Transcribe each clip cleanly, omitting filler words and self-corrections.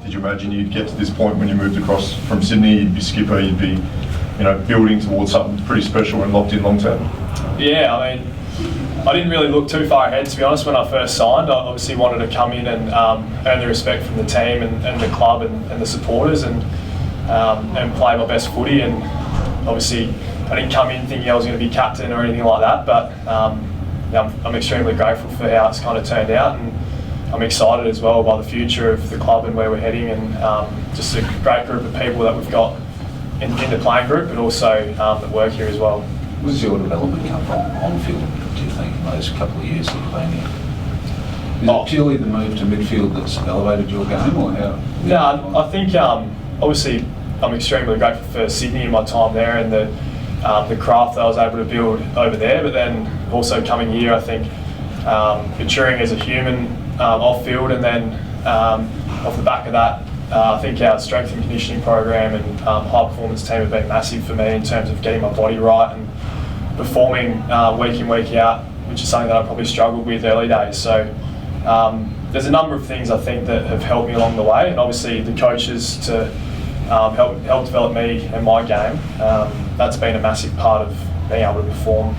Did you imagine you'd get to this point when you moved across from Sydney? You'd be skipper, you'd be, building towards something pretty special and locked in long term? Yeah, I mean, I didn't really look too far ahead, to be honest, when I first signed. I obviously wanted to come in and earn the respect from the team and the club and the supporters and play my best footy. And obviously, I didn't come in thinking I was going to be captain or anything like that, but I'm extremely grateful for how it's kind of turned out, and I'm excited as well by the future of the club and where we're heading, and just a great group of people that we've got in the playing group, but also that work here as well. Where does your development come from on field, do you think, in those couple of years that you've been here? Is it purely the move to midfield that's elevated your game, or how? No, I think obviously I'm extremely grateful for Sydney and my time there, and the craft that I was able to build over there, but then also coming here, I think maturing as a human off field, and then off the back of that, I think our strength and conditioning program and high performance team have been massive for me in terms of getting my body right and performing week in, week out, which is something that I probably struggled with early days. So there's a number of things I think that have helped me along the way, and obviously the coaches to help develop me and my game. That's been a massive part of being able to perform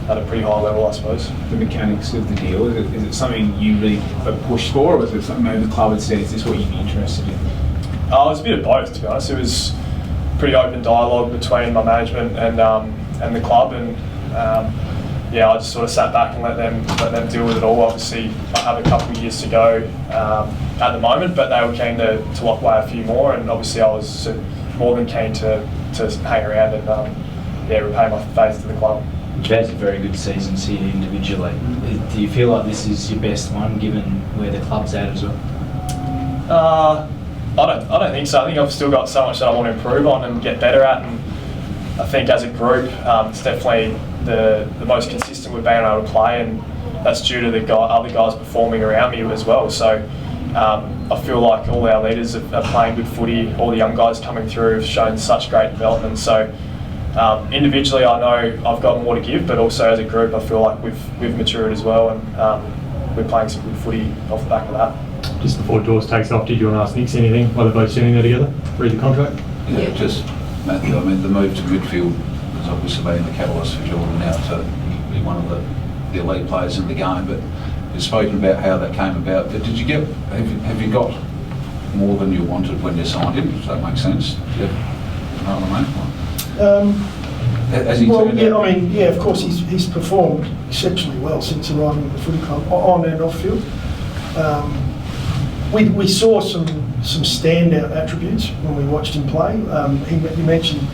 at a pretty high level, I suppose. The mechanics of the deal, is it something you really pushed for, or was it something maybe the club had said, is this what you'd be interested in? It was a bit of both, to be honest. It was pretty open dialogue between my management and the club, and I just sort of sat back and let them deal with it all. Obviously, I have a couple of years to go at the moment, but they were keen to lock away a few more, and obviously I was more than keen to hang around and repay my faith to the club. You've had a very good season here individually. Do you feel like this is your best one, given where the club's at as well? I don't think so. I think I've still got so much that I want to improve on and get better at, and I think as a group, it's definitely the most consistent we've been able to play, and that's due to the other guys performing around me as well. So I feel like all our leaders are playing good footy. All the young guys coming through have shown such great development. So individually, I know I've got more to give, but also as a group, I feel like we've matured as well, and we're playing some good footy off the back of that. Just before Dawes takes off, did you want to ask Nicks anything while they're both sitting there together? Read the contract? Yeah, just Matthew, I mean, the move to midfield has obviously been the catalyst for Jordan now to be one of the elite players in the game, but you've spoken about how that came about. But did you have you got more than you wanted when you signed him? Does that make sense? Yeah. You know what I mean? Has he turned out? Of course he's performed exceptionally well since arriving at the footy club, on and off field. We saw some standout attributes when we watched him play. He mentioned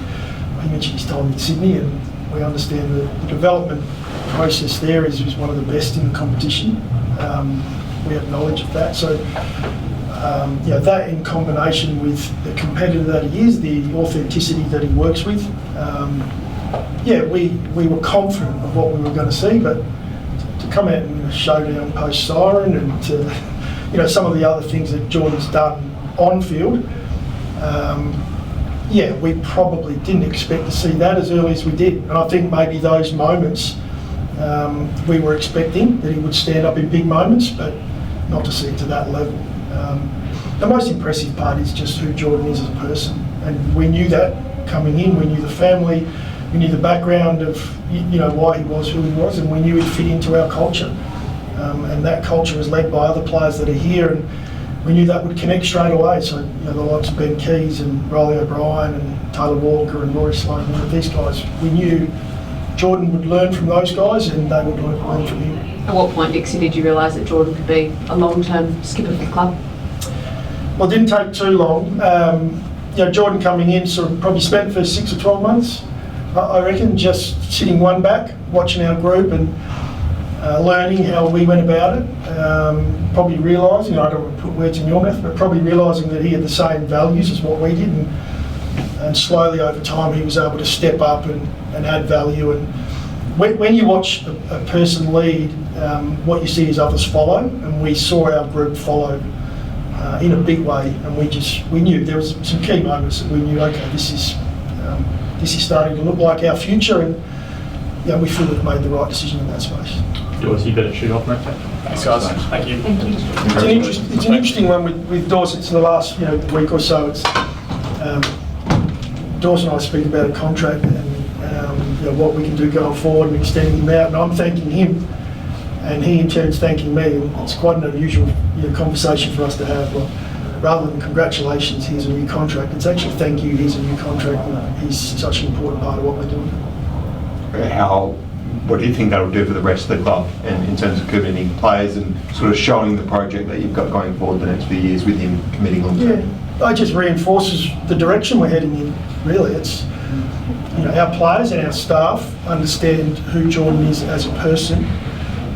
his time in Sydney, and we understand the development process there is one of the best in the competition. We have knowledge of that. So that in combination with the competitor that he is, the authenticity that he works with, we were confident of what we were going to see, but to come out in a showdown post siren and to, some of the other things that Jordan's done on field, we probably didn't expect to see that as early as we did. And I think maybe those moments we were expecting that he would stand up in big moments, but not to see it to that level. The most impressive part is just who Jordan is as a person, and we knew that coming in. We knew the family, we knew the background of why he was who he was, and we knew he'd fit into our culture. And that culture is led by other players that are here, and we knew that would connect straight away. So the likes of Ben Keys and Riley O'Brien and Taylor Walker and Rory Sloan, these guys, we knew Jordan would learn from those guys, and they would learn from him. At what point, Dixie, did you realise that Jordan could be a long-term skipper for the club? Well, it didn't take too long. Jordan coming in sort of probably spent the first 6 or 12 months, I reckon, just sitting one back, watching our group and learning how we went about it. Probably realising, I don't want to put words in your mouth, but probably realising that he had the same values as what we did, and slowly over time he was able to step up and add value. And when you watch a person lead, what you see is others follow, and we saw our group follow in a big way, and we knew there was some key moments that we knew, okay, this is starting to look like our future, and we feel we've made the right decision in that space. Dawes, you better shoot off, mate. Thanks, guys. Thank you. Thank you. It's an interesting one with Dawsons in the last week or so. It's Dawson and I speak about a contract and what we can do going forward and extending him out, and I'm thanking him, and he in turn's thanking me. It's quite an unusual conversation for us to have. Well, rather than congratulations, here's a new contract, it's actually thank you, here's a new contract, and he's such an important part of what we're doing. What do you think that'll do for the rest of the club and in terms of committing players and sort of showing the project that you've got going forward the next few years with him committing on to? It just reinforces the direction we're heading in, really. It's our players and our staff understand who Jordan is as a person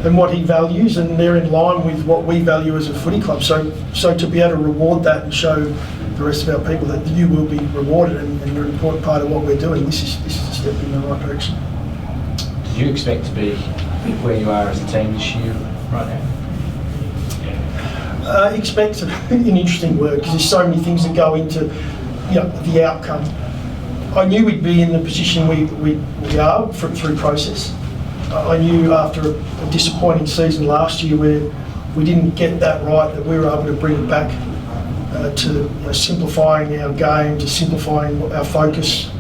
and what he values, and they're in line with what we value as a footy club. So to be able to reward that and show the rest of our people that you will be rewarded and you're an important part of what we're doing, this is a step in the right direction. Did you expect to be where you are as a team this year right now? Expect an interesting word, because there's so many things that go into the outcome. I knew we'd be in the position we are through process. I knew after a disappointing season last year where we didn't get that right, that we were able to bring it back to simplifying our game, to simplifying our focus.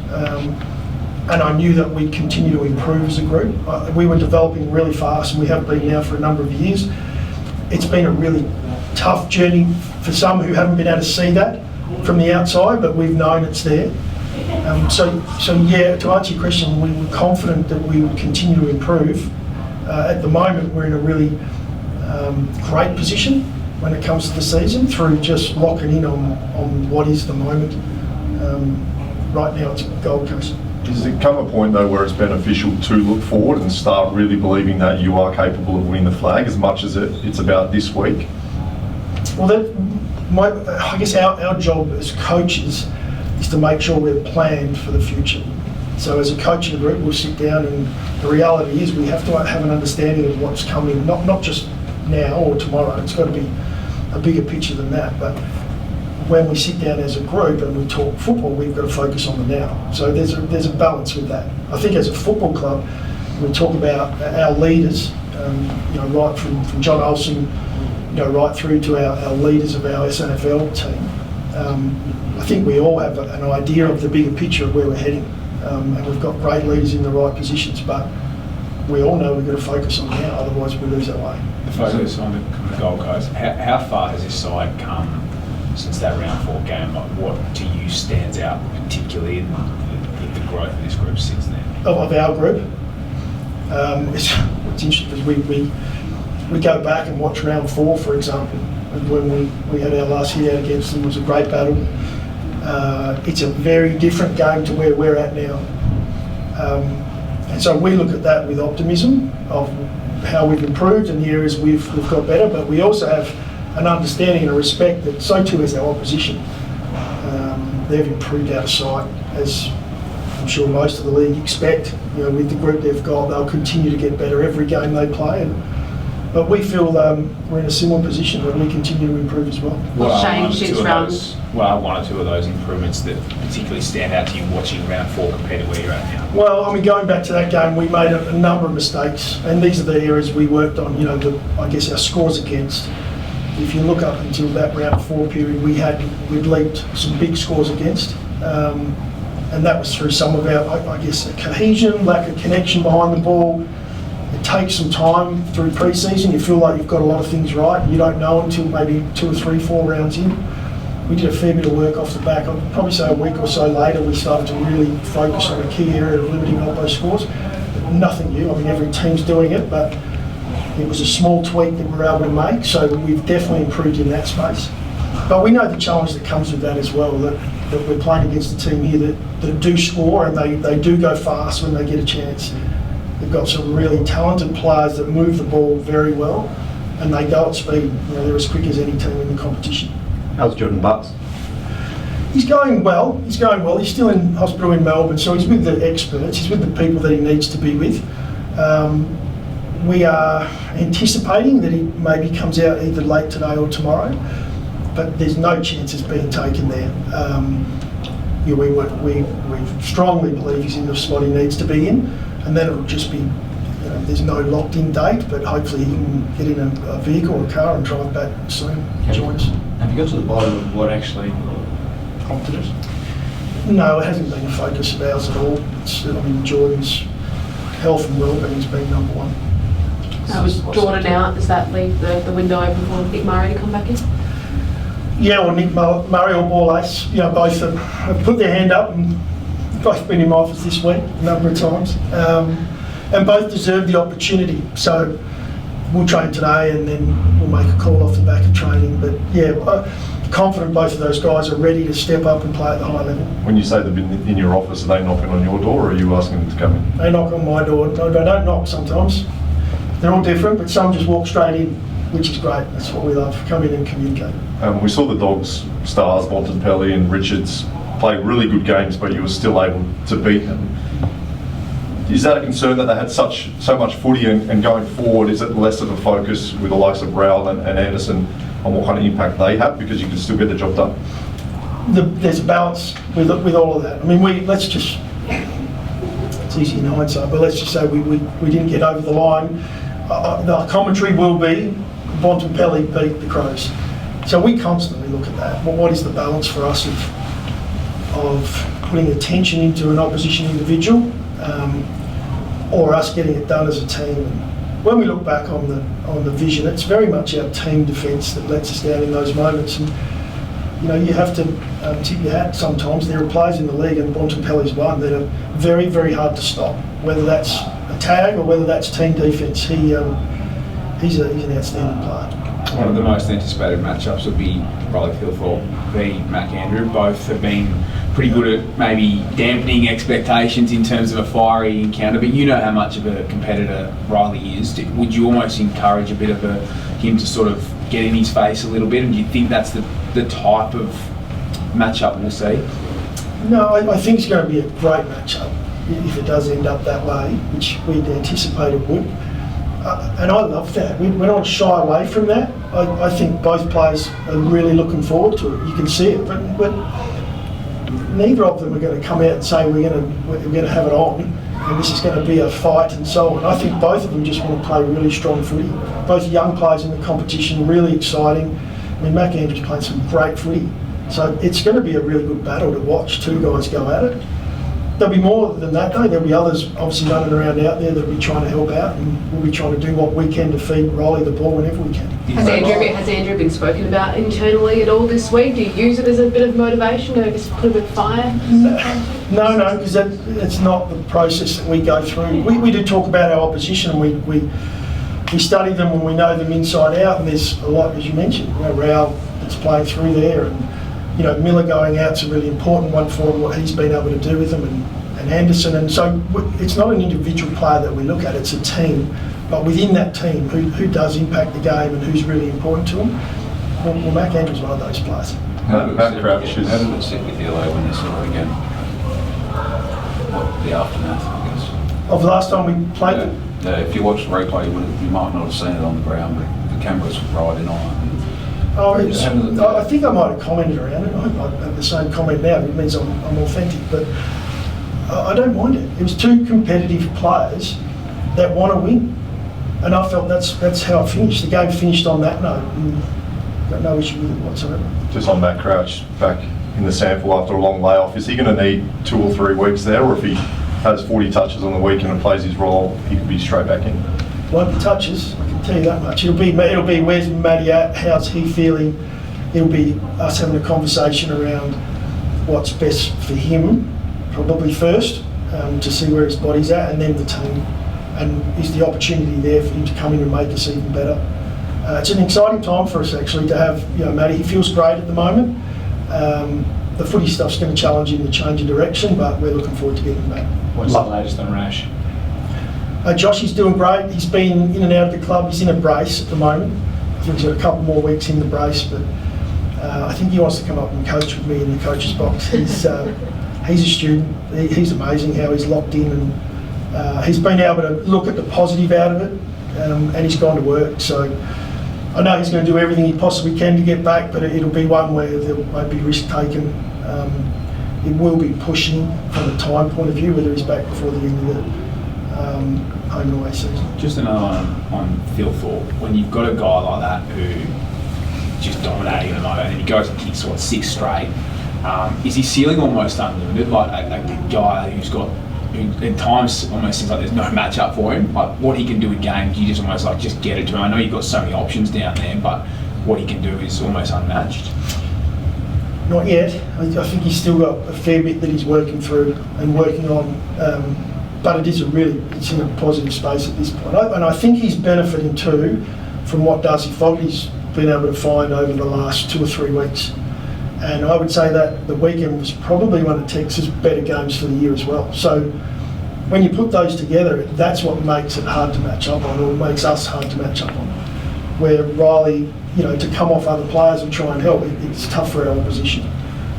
And I knew that we'd continue to improve as a group. We were developing really fast, and we have been now for a number of years. It's been a really tough journey for some who haven't been able to see that from the outside, but we've known it's there. So to answer your question, we were confident that we would continue to improve. At the moment, we're in a really great position when it comes to the season through just locking in on what is the moment. Right now, it's Gold Coast. Does it come a point though where it's beneficial to look forward and start really believing that you are capable of winning the flag as much as it's about this week? Well, I guess our job as coaches is to make sure we're planned for the future. So as a coaching group, we'll sit down, and the reality is we have to have an understanding of what's coming, not just now or tomorrow. It's got to be a bigger picture than that. But when we sit down as a group and we talk football, we've got to focus on the now. So there's a balance with that. I think as a football club, we talk about our leaders, right from John Olsen, right through to our leaders of our SNFL team. I think we all have an idea of the bigger picture of where we're heading, and we've got great leaders in the right positions. But we all know we've got to focus on now, otherwise we lose our way. The focus on the Gold Coast. How far has this side come since that round 4 game? Like, what to you stands out particularly in the growth of this group since then? Of our group, it's interesting because we go back and watch round 4, for example, and when we had our last hit out against them. It was a great battle. It's a very different game to where we're at now, and so we look at that with optimism of how we've improved and the areas we've got better, but we also have an understanding and a respect that so too is our opposition. They've improved out of sight, as I'm sure most of the league expect. With the group they've got, they'll continue to get better every game they play. But we feel we're in a similar position where we continue to improve as well. What are one or two of those improvements that particularly stand out to you watching round 4 compared to where you're at now? Well, going back to that game, we made a number of mistakes, and these are the areas we worked on. I guess our scores against. If you look up until that round 4 period, we'd leaped some big scores against, and that was through some of our, I guess, cohesion, lack of connection behind the ball. It takes some time through pre-season. You feel like you've got a lot of things right. You don't know until maybe 2 or 3, 4 rounds in. We did a fair bit of work off the back. I'd probably say a week or so later, we started to really focus on a key area of limiting all those scores. Nothing new. Every team's doing it, but it was a small tweak that we were able to make, so we've definitely improved in that space. But we know the challenge that comes with that as well, that we're playing against a team here that do score, and they do go fast when they get a chance. They've got some really talented players that move the ball very well, and they go at speed. They're as quick as any team in the competition. How's Jordan Bucks? He's going well. He's still in hospital in Melbourne, so he's with the experts. He's with the people that he needs to be with. We are anticipating that he maybe comes out either late today or tomorrow, but there's no chances being taken there. We strongly believe he's in the spot he needs to be in, and then it'll just be There's no locked-in date, but hopefully he can get in a vehicle or a car and drive back soon. Join us. Have you got to the bottom of what actually prompted it? No, it hasn't been a focus of ours at all. Jordan's health and well-being has been number one. Was Jordan out? Does that leave the window open for Nick Murray to come back in? Yeah, or Nick Murray or Ball Ace, both have put their hand up and both been in my office this week a number of times, and both deserve the opportunity. So we'll train today and then we'll make a call off the back of training. But yeah, confident both of those guys are ready to step up and play at the high level. When you say they've been in your office, are they knocking on your door or are you asking them to come in? They knock on my door. No, they don't knock sometimes. They're all different, but some just walk straight in, which is great. That's what we love, come in and communicate. We saw the Dogs stars, Bontempelli and Richards, play really good games, but you were still able to beat them. Is that a concern that they had so much footy and going forward, is it less of a focus with the likes of Rowell and Anderson on what kind of impact they have because you can still get the job done? There's a balance with all of that. I mean, it's easy in hindsight, but let's just say we didn't get over the line. The commentary will be Bontempelli beat the Crows. So we constantly look at that. Well, what is the balance for us of putting attention into an opposition individual or us getting it done as a team? And when we look back on the vision, it's very much our team defence that lets us down in those moments. And you have to tip your hat sometimes. There are players in the league, and Bontempelli's one, that are very, very hard to stop, whether that's a tag or whether that's team defence. He's an outstanding player. One of the most anticipated matchups would be Riley Philthorpe v Mac Andrew. Both have been pretty good at maybe dampening expectations in terms of a fiery encounter, but you know how much of a competitor Riley is. Would you almost encourage a bit of him to sort of get in his face a little bit, and do you think that's the type of matchup we'll see? No, I think it's going to be a great matchup if it does end up that way, which we'd anticipated would. And I love that. We're not shy away from that. I think both players are really looking forward to it. You can see it, but neither of them are going to come out and say we're going to have it on and this is going to be a fight and so on. I think both of them just want to play really strong footy. Both young players in the competition, really exciting. I mean, Mac Andrews playing some great footy. So it's going to be a really good battle to watch two guys go at it. There'll be more than that though. There'll be others obviously running around out there that'll be trying to help out, and we'll be trying to do what we can to feed Riley the ball whenever we can. Has Andrew been spoken about internally at all this week? Do you use it as a bit of motivation to just put a bit of fire? No, because it's not the process that we go through. We do talk about our opposition, and we study them and we know them inside out, and there's a lot, as you mentioned, Rowell that's playing through there, and Miller going out's a really important one for him, what he's been able to do with them, and Anderson. And so it's not an individual player that we look at, it's a team. But within that team, who does impact the game and who's really important to them? Well, Mac Andrews is one of those players. How did it sit with you though when you saw it again? The aftermath, I guess. Of the last time we played them? Yeah, if you watched the replay, you might not have seen it on the ground, but the cameras were right in on it. I think I might have commented around it. I have the same comment now. It means I'm authentic, but I don't mind it. It was two competitive players that want to win, and I felt that's how it finished. The game finished on that note, and got no issue with it whatsoever. Just on Matt Crouch, back in the sample after a long layoff, is he going to need 2 or 3 weeks there, or if he has 40 touches on the weekend and plays his role, he could be straight back in? Won't be touches, I can tell you that much. It'll be where's Matty at, how's he feeling. It'll be us having a conversation around what's best for him, probably first, to see where his body's at, and then the team. And is the opportunity there for him to come in and make us even better. It's an exciting time for us actually to have, Matty, he feels great at the moment. The footy stuff's going to challenge him to change of direction, but we're looking forward to getting him back. What's the latest on Rash? Josh is doing great. He's been in and out of the club. He's in a brace at the moment. I think he's got a couple more weeks in the brace, but I think he wants to come up and coach with me in the coach's box. He's a student. He's amazing how he's locked in, and he's been able to look at the positive out of it, and he's gone to work. So I know he's going to do everything he possibly can to get back, but it'll be one where there won't be risk taken. It will be pushing from a time point of view, whether he's back before the end of home and away season. Just another one on Phil Thorpe. When you've got a guy like that who just dominating at the moment, and he goes and kicks 6 straight, is his ceiling almost unlimited? Like a guy who's got, who at times almost seems like there's no match up for him. Like what he can do in games, you just almost just get it to him. I know you've got so many options down there, but what he can do is almost unmatched. Not yet. I think he's still got a fair bit that he's working through and working on. But it's in a positive space at this point. And I think he's benefiting too from what Darcy Fogarty's been able to find over the last 2 or 3 weeks. And I would say that the weekend was probably one of Tex's better games for the year as well. So when you put those together, that's what makes it hard to match up on, or makes us hard to match up on. Where Riley, to come off other players and try and help, it's tough for our opposition.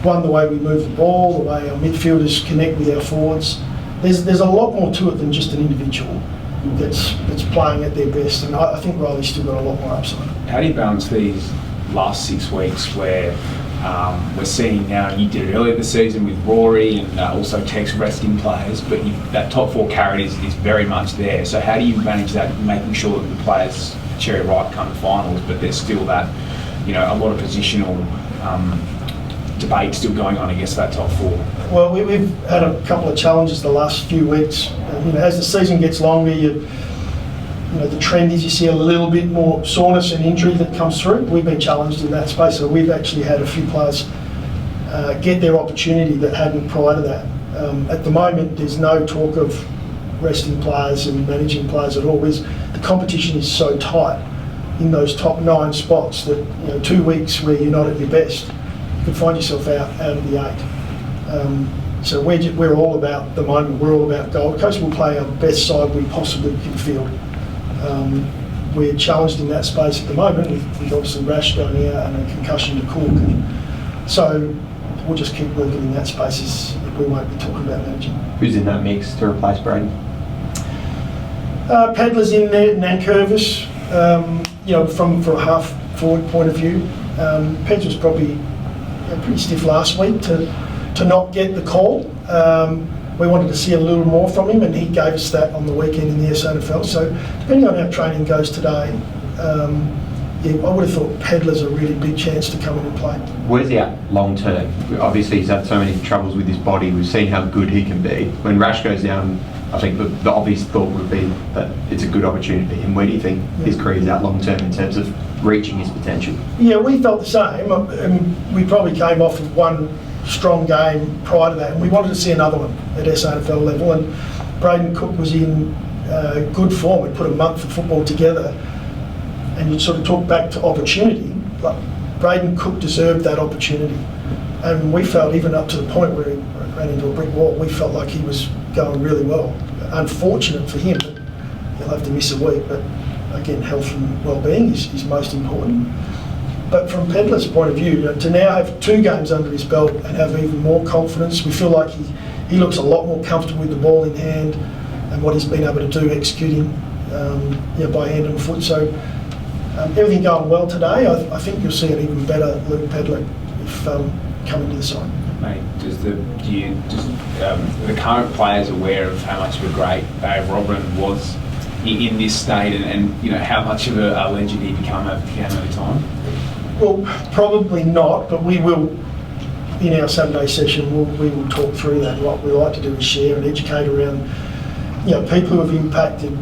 One, the way we move the ball, the way our midfielders connect with our forwards. There's a lot more to it than just an individual that's playing at their best, and I think Riley's still got a lot more upside. How do you balance these last 6 weeks where we're seeing now, you did it earlier this season with Rory and also Tex resting players, but that top 4 carry is very much there. So how do you manage that, making sure that the players cherry ripe come to finals, but there's still that, a lot of positional debate still going on against that top 4? Well, we've had a couple of challenges the last few weeks. As the season gets longer, the trend is you see a little bit more soreness and injury that comes through. We've been challenged in that space, so we've actually had a few players get their opportunity that hadn't prior to that. At the moment, there's no talk of resting players and managing players at all. The competition is so tight in those top 9 spots that 2 weeks where you're not at your best, you can find yourself out of the 8. So we're all about, at the moment, we're all about Gold Coast. We'll play our best side we possibly can field. We're challenged in that space at the moment with obviously Rash going out and a concussion to Cook. And so we'll just keep working in that space. We won't be talking about managing. Who's in that mix to replace Braden? Pedler's in there, Nankervis, from a half forward point of view. Peds was probably pretty stiff last week to not get the call. We wanted to see a little more from him, and he gave us that on the weekend in the SANFL. So depending on how training goes today, I would have thought Pedler's a really big chance to come in and play. Where's he at long term? Obviously he's had so many troubles with his body. We've seen how good he can be. When Rash goes down, I think the obvious thought would be that it's a good opportunity. And where do you think his career's at long term in terms of reaching his potential? Yeah, we felt the same. We probably came off of one strong game prior to that, and we wanted to see another one at SANFL level. And Braden Cook was in good form. We'd put a month of football together, and you'd sort of talk back to opportunity. Like Braden Cook deserved that opportunity, and we felt even up to the point where he ran into a brick wall, we felt like he was going really well. Unfortunate for him, but he'll have to miss a week. But again, health and well-being is most important. But from Pedler's point of view, to now have 2 games under his belt and have even more confidence, we feel like he looks a lot more comfortable with the ball in hand and what he's been able to do executing by hand and foot. So everything going well today. I think you'll see an even better Luke Pedler if coming to the side. Mate, the current players aware of how much of a great Dave Robin was in this state, and how much of a legend he became over time? Well, probably not, but we will, in our Saturday session, we will talk through that. What we like to do is share and educate around, people who have impacted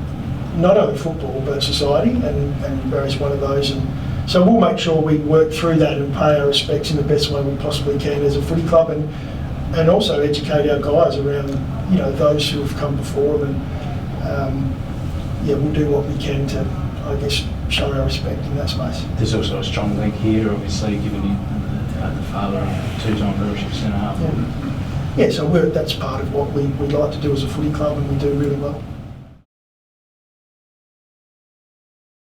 not only football but society, and Barry's one of those. And so we'll make sure we work through that and pay our respects in the best way we possibly can as a footy club, and also educate our guys around, those who have come before them. And we'll do what we can to, I guess, show our respect in that space. There's also a strong link here, obviously, given you the father of 2-time premiership centre half. Yeah, so that's part of what we like to do as a footy club, and we do really well.